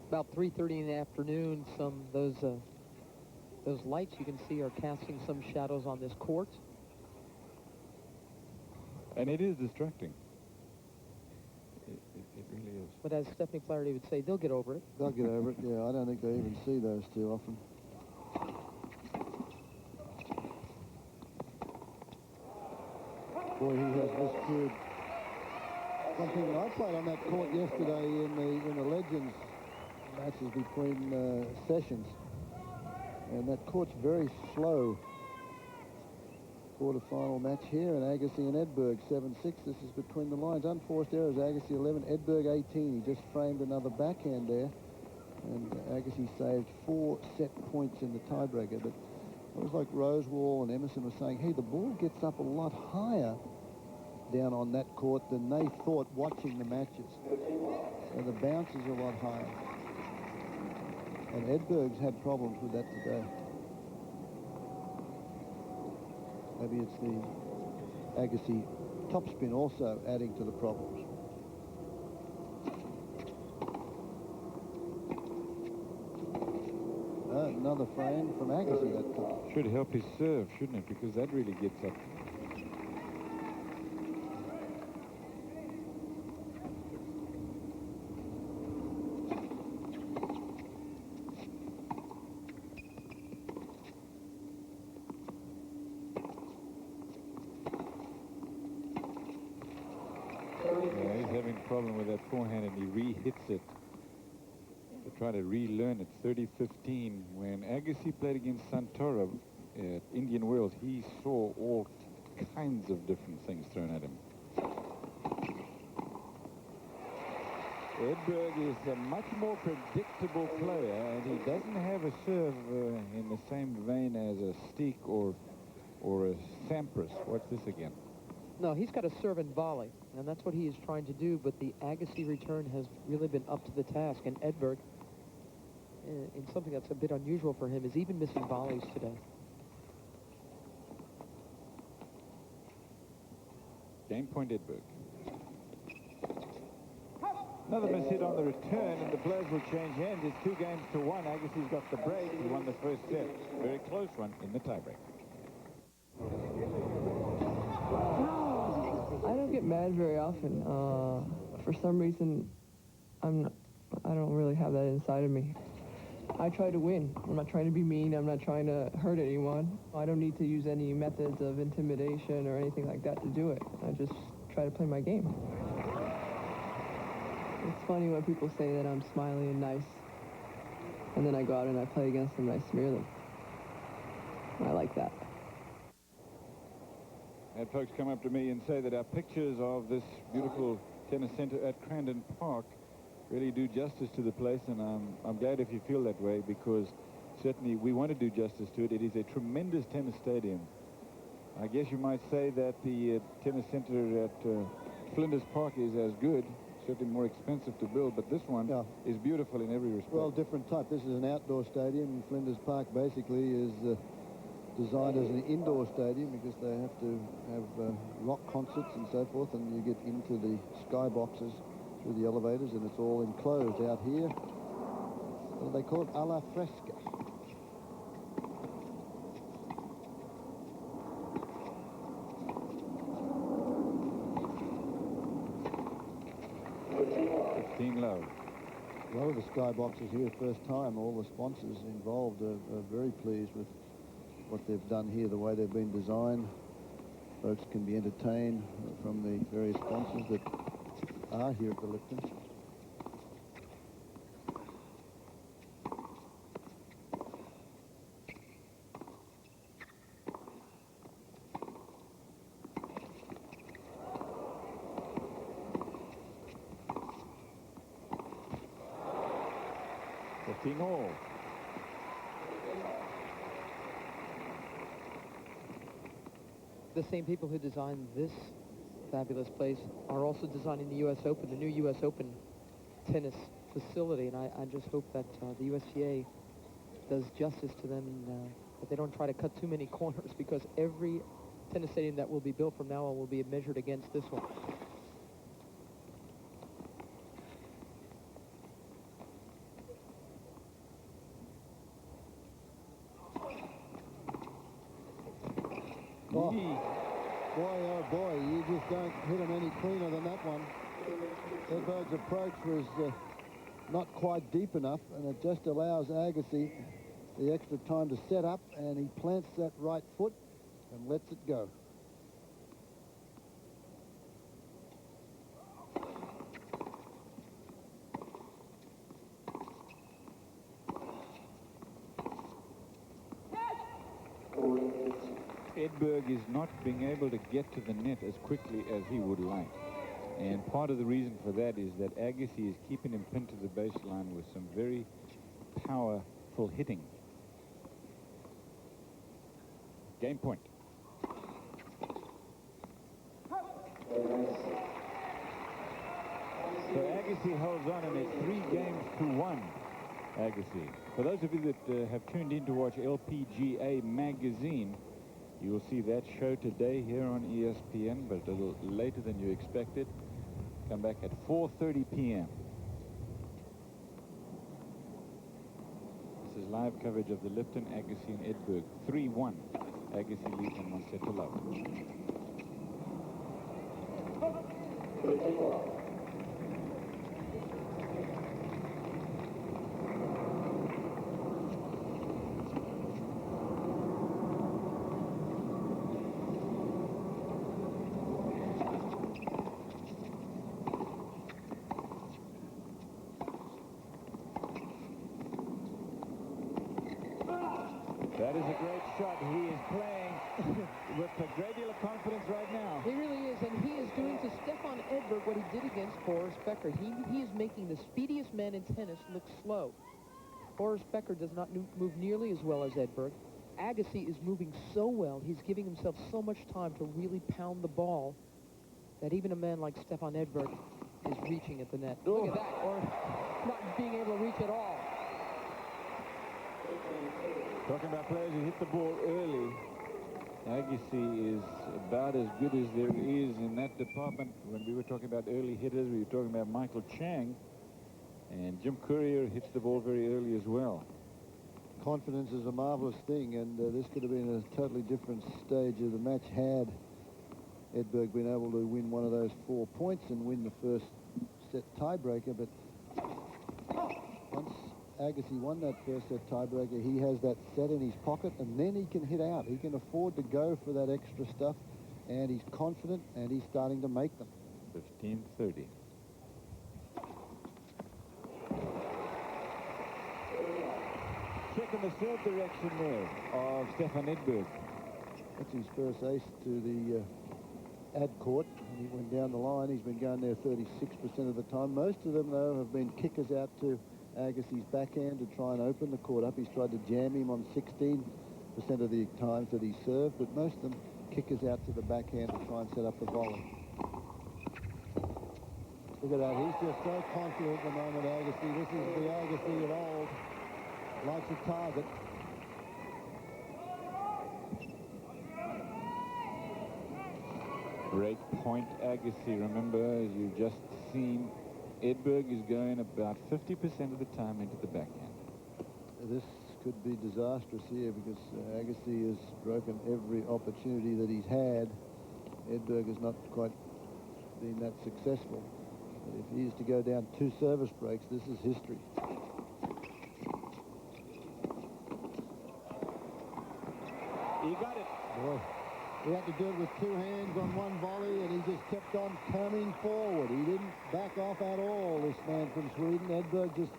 About 3:30 in the afternoon, those lights you can see are casting some shadows on this court. And it is distracting. It really is. But as Stephanie Flaherty would say, they'll get over it. They'll get over it. Yeah, I don't think they even see those too often. Boy, he has withstood something. I played on that court yesterday in the Legends matches between sessions, and that court's very slow. Quarterfinal match here, and Agassi and Edberg 7-6. This is between the lines. Unforced errors. Agassi 11, Edberg 18. He just framed another backhand there, and Agassi saved 4 set points in the tiebreaker. But it was like Rosewall and Emerson were saying, hey, the ball gets up a lot higher down on that court than they thought watching the matches. So the bounce is a lot higher. And Edberg's had problems with that today. Maybe it's the Agassi topspin also adding to the problems. Another frame from Agassi that time. Should help his serve, shouldn't it? Because that really gets up. Yeah, he's having a problem with that forehand, and he re-hits it to try to relearn it. 30-15. When Agassi played against Santoro at Indian Wells, he saw all kinds kinds of different things thrown at him. Edberg is a much more predictable player, and he doesn't have a serve in the same vein as a Steek or a Sampras. Watch this again. No, he's got a serve and volley, and that's what he is trying to do, but the Agassi return has really been up to the task, and Edberg, in something that's a bit unusual for him, is even missing volleys today. Game point, Edberg. Another miss hit on the return, and the blows will change hands. It's 2-1. Agassi's got the break. He won the first set. Very close one in the tiebreak. I don't get mad very often. For some reason, I don't really have that inside of me. I try to win. I'm not trying to be mean. I'm not trying to hurt anyone. I don't need to use any methods of intimidation or anything like that to do it. I just try to play my game. It's funny when people say that I'm smiley and nice, and then I go out and I play against them and I smear them. I like that. Had folks come up to me and say that our pictures of this beautiful tennis center at Crandon Park really do justice to the place, and I'm glad if you feel that way, because certainly we want to do justice to it. It is a tremendous tennis stadium. I guess you might say that the tennis center at Flinders Park is as good, certainly more expensive to build, but this one is beautiful in every respect. Well, different type. This is an outdoor stadium. Flinders Park basically is designed as an indoor stadium because they have to have rock concerts and so forth, and you get into the skyboxes through the elevators, and it's all enclosed out here. What do they call it? A la fresca. Low. A lot of the skyboxes here, first time, all the sponsors involved are very pleased with what they've done here, the way they've been designed. Folks can be entertained from the various sponsors that are here at the Lipton. All. The same people who designed this fabulous place are also designing the U.S. Open, the new U.S. Open tennis facility, and I just hope that the USTA does justice to them, and that they don't try to cut too many corners, because every tennis stadium that will be built from now on will be measured against this one. Oh, boy, oh boy, you just don't hit him any cleaner than that one. Edberg's approach was not quite deep enough, and it just allows Agassi the extra time to set up, and he plants that right foot and lets it go. Edberg is not being able to get to the net as quickly as he would like. And part of the reason for that is that Agassi is keeping him pinned to the baseline with some very powerful hitting. Game point. So Agassi holds on, and it's 3-1. Agassi. For those of you that have tuned in to watch LPGA Magazine, you will see that show today here on ESPN, but a little later than you expected. Come back at 4:30 p.m. This is live coverage of the Lipton, Agassi, and Edberg. 3-1. Agassi leads on 1 set to love. That is a great shot. He is playing with a great deal of confidence. confidence right now. He really is, and he is doing to Stefan Edberg what he did against Boris Becker. He is making the speediest man in tennis look slow. Boris Becker does not move nearly as well as Edberg. Agassi is moving so well. He's giving himself so much time to really pound the ball that even a man like Stefan Edberg is reaching at the net. Oh. Look at that, or not being able to reach at all. Talking about players who hit the ball early, Agassi is about as good as there is in that department. When we were talking about early hitters, we were talking about Michael Chang, and Jim Courier hits the ball very early as well. Confidence is a marvelous thing, and this could have been a totally different stage of the match had Edberg been able to win one of those 4 points and win the first set tiebreaker. But once Agassi won that first set tiebreaker, he has that set in his pocket, and then he can hit out. He can afford to go for that extra stuff, and he's confident, and he's starting to make them. 15-30. Check in the serve direction there of Stefan Edberg. That's his first ace to the ad court, and he went down the line. He's been going there 36% of the time. Most of them, though, have been kickers out to Agassi's backhand to try and open the court up. He's tried to jam him on 16% of the times that he served, but most of them kickers out to the backhand to try and set up the volley. Look at that. He's just so confident at the moment, Agassi. This is the Agassi of old. Likes a target. Break point Agassi. Remember, as you've just seen, Edberg is going about 50% of the time into the backhand. This could be disastrous here because Agassi has broken every opportunity that he's had. Edberg has not quite been that successful. But if he is to go down 2 service breaks, this is history. He got it. Boy, he had to do it with 2 hands on one volley, and he just kept on coming forward. He didn't back off at all, this man from Sweden. Edberg just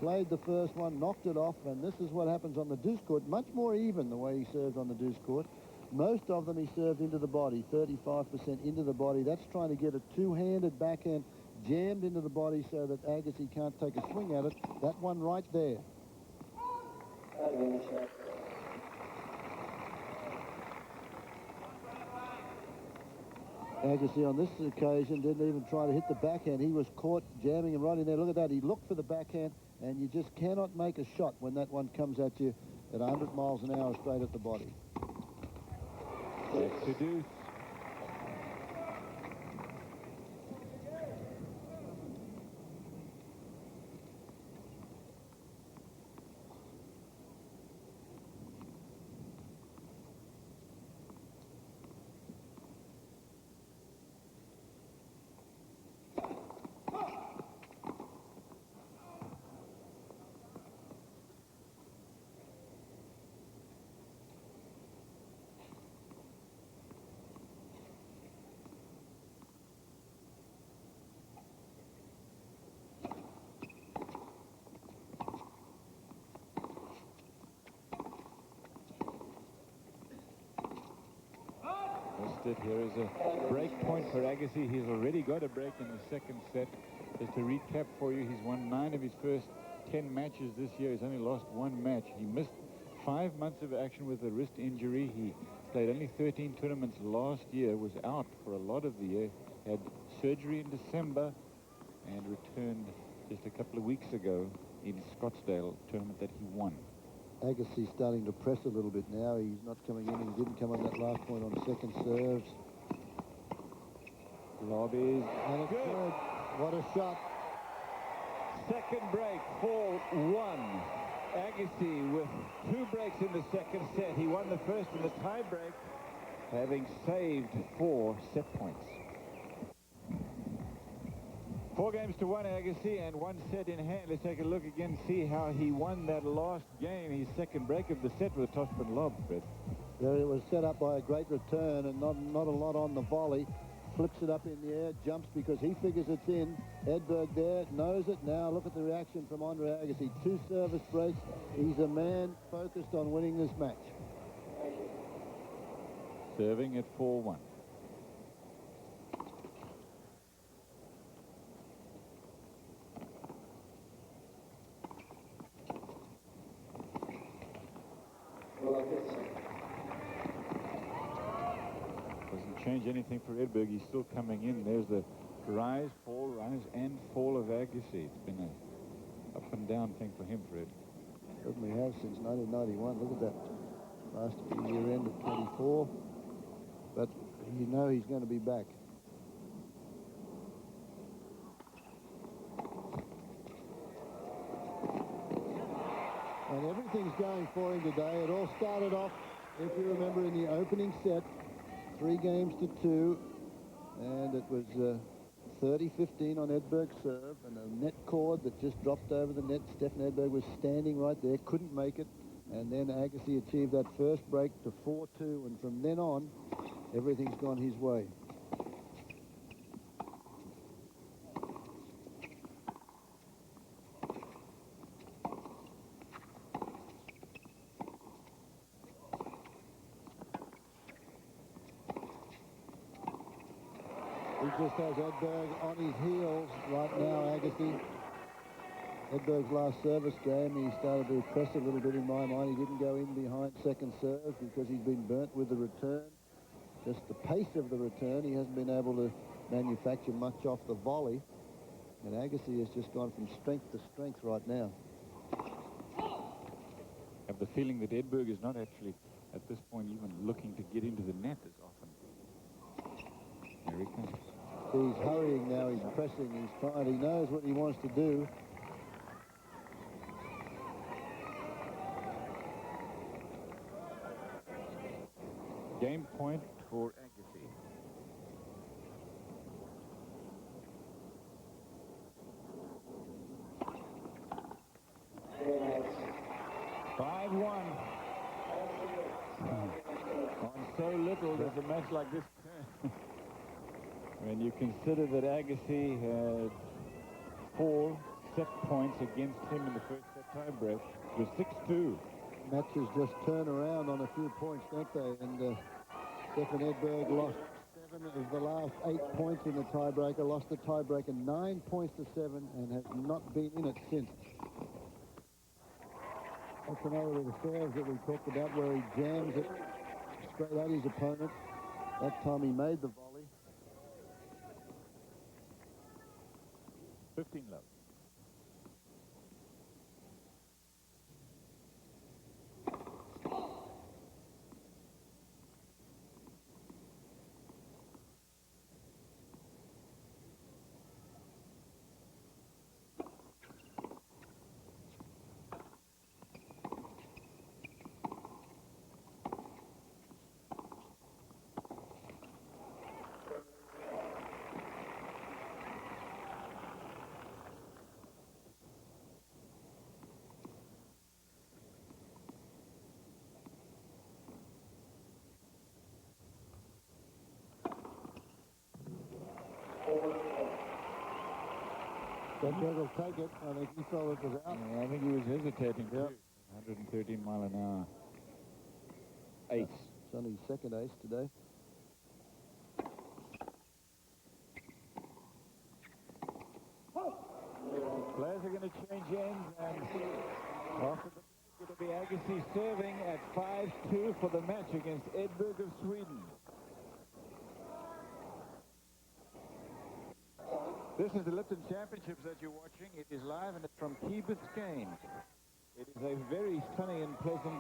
played the first one, knocked it off, and this is what happens on the deuce court. Much more even the way he served on the deuce court. Most of them he served into the body, 35% into the body. That's trying to get a 2-handed backhand jammed into the body so that Agassi can't take a swing at it. That one right there. Agassi on this occasion didn't even try to hit the backhand. He was caught jamming him right in there. Look at that. He looked for the backhand, and you just cannot make a shot when that one comes at you at 100 miles an hour straight at the body. Back to deuce. Here is a break point for Agassi. He's already got a break in the second set. Just to recap for you, he's won 9 of his first 10 matches this year. He's only lost 1 match. He missed 5 months of action with a wrist injury. He played only 13 tournaments last year, was out for a lot of the year, had surgery in December, and returned just a couple of weeks ago in Scottsdale tournament that he won. Agassi's starting to press a little bit now. He's not coming in. He didn't come on that last point on second serves. Lob is And it's good. What a shot. Second break, 4-1. Agassi with 2 breaks in the second set. He won the first in the tie break, having saved 4 set points. 4 games to 1, Agassi, and 1 set in hand. Let's take a look again, see how he won that last game, his second break of the set with a topspin lob, Fred. There it was set up by a great return and not a lot on the volley. Flips it up in the air, jumps because he figures it's in. Edberg there, knows it. Now look at the reaction from Andre Agassi. 2 service breaks. He's a man focused on winning this match. Serving at 4-1. change anything for Edberg. He's still coming in. There's the rise, and fall of Agassi. It's been a up and down thing for him, Fred. Certainly have since 1991. Look at that last year end at 24. But you know he's going to be back. And everything's going for him today. It all started off, if you remember, in the opening set, 3 games to 2, and it was 30-15 on Edberg's serve, and a net cord that just dropped over the net. Stefan Edberg was standing right there, couldn't make it, and then Agassi achieved that first break to 4-2, and from then on, everything's gone his way. He just has Edberg on his heels right now, Agassi. Edberg's last service game, he started to press a little bit in my mind. He didn't go in behind second serve because he's been burnt with the return. Just the pace of the return, he hasn't been able to manufacture much off the volley. And Agassi has just gone from strength to strength right now. I have the feeling that Edberg is not actually, at this point, even looking to get into the net as often. There he comes. He's hurrying now, he's pressing, he's trying, he knows what he wants to do. Game point for Agassi. On so little does a match like this turn. When you consider that Agassi had 4 set points against him in the first set tiebreak, it was 6-2. Matches just turn around on a few points, don't they? And Stefan Edberg lost 7 of the last 8 points in the tiebreaker, lost the tiebreaker 9 points to 7, and has not been in it since. That's another of the serves that we talked about where he jams it straight at his opponent. That time he made the volley. 15 love. Edberg will take it. I think he felt it was out. Yeah, I think he was hesitating too. 113 mile an hour. Ace. It's only his second ace today. Players are going to change ends, and after the it'll be Agassi serving at 5-2 for the match against Edberg of Sweden. This is the Lipton Championships that you're watching. It is live and it's from Key Biscayne. It is a very sunny and pleasant day.